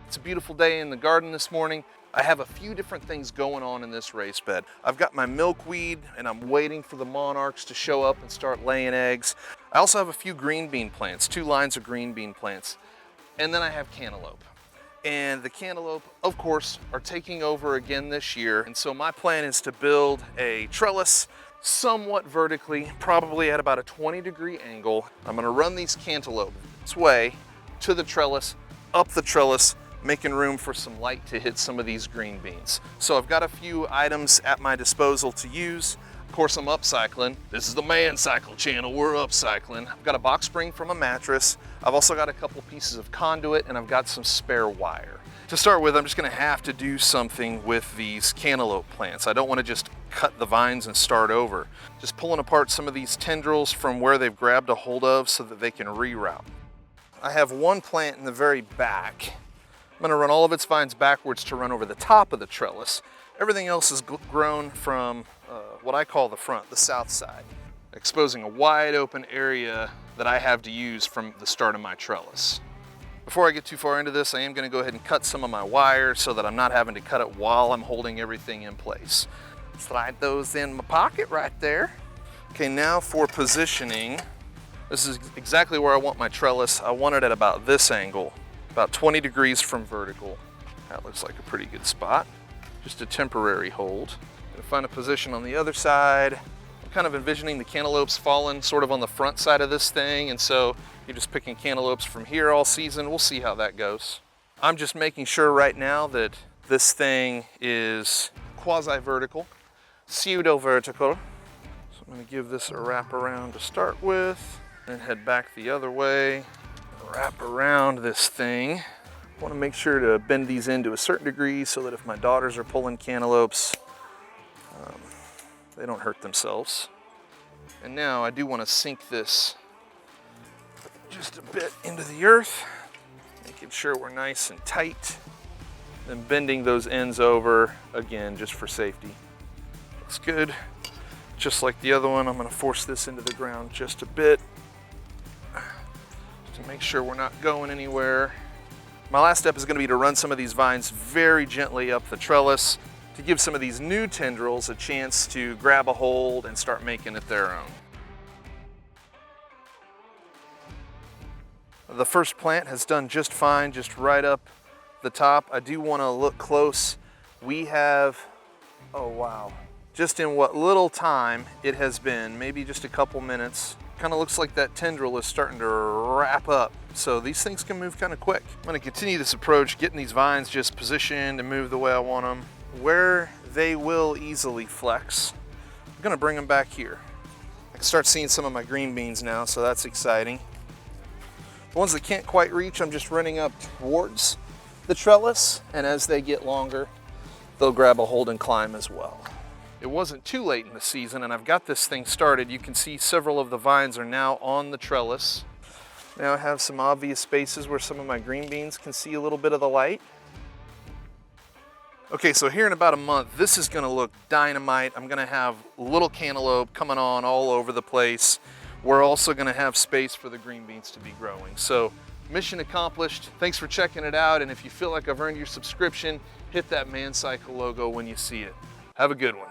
It's a beautiful day in the garden this morning. I have a few different things going on in this raised bed. I've got my milkweed and I'm waiting for the monarchs to show up and start laying eggs. I also have a few green bean plants, 2 lines of green bean plants. And then I have cantaloupe. And the cantaloupe, of course, are taking over again this year. And so my plan is to build a trellis somewhat vertically, probably at about a 20-degree angle. I'm gonna run these cantaloupe this way to the trellis, up the trellis, making room for some light to hit some of these green beans. So I've got a few items at my disposal to use. Of course, I'm upcycling. This is the Mancycle channel, we're upcycling. I've got a box spring from a mattress. I've also got a couple pieces of conduit and I've got some spare wire. To start with, I'm just gonna have to do something with these cantaloupe plants. I don't wanna just cut the vines and start over. Just pulling apart some of these tendrils from where they've grabbed a hold of so that they can reroute. I have one plant in the very back. I'm gonna run all of its vines backwards to run over the top of the trellis. Everything else is grown from what I call the front, the south side, exposing a wide open area that I have to use from the start of my trellis. Before I get too far into this, I am gonna go ahead and cut some of my wire so that I'm not having to cut it while I'm holding everything in place. Slide those in my pocket right there. Okay, now for positioning. This is exactly where I want my trellis. I want it at about this angle, about 20 degrees from vertical. That looks like a pretty good spot. Just a temporary hold. Gonna find a position on the other side. I'm kind of envisioning the cantaloupes falling sort of on the front side of this thing, and so you're just picking cantaloupes from here all season. We'll see how that goes. I'm just making sure right now that this thing is quasi-vertical, pseudo-vertical. So I'm gonna give this a wrap around to start with. And head back the other way, wrap around this thing. I want to make sure to bend these in to a certain degree so that if my daughters are pulling cantaloupes, they don't hurt themselves. And now I do want to sink this just a bit into the earth, making sure we're nice and tight, then bending those ends over again just for safety. Looks good. Just like the other one, I'm going to force this into the ground just a bit, to make sure we're not going anywhere. My last step is going to be to run some of these vines very gently up the trellis to give some of these new tendrils a chance to grab a hold and start making it their own. The first plant has done just fine, just right up the top. I do want to look close. We have, oh wow, just in what little time it has been, maybe just a couple minutes, kind of looks like that tendril is starting to wrap up. So these things can move kind of quick. I'm going to continue this approach, getting these vines just positioned and move the way I want them. Where they will easily flex, I'm going to bring them back here. I can start seeing some of my green beans now, so that's exciting. The ones that can't quite reach, I'm just running up towards the trellis, and as they get longer, they'll grab a hold and climb as well. It wasn't too late in the season and I've got this thing started. You can see several of the vines are now on the trellis. Now I have some obvious spaces where some of my green beans can see a little bit of the light. Okay, so here in about a month, this is gonna look dynamite. I'm gonna have little cantaloupe coming on all over the place. We're also gonna have space for the green beans to be growing. So mission accomplished. Thanks for checking it out. And if you feel like I've earned your subscription, hit that Mancycle logo when you see it. Have a good one.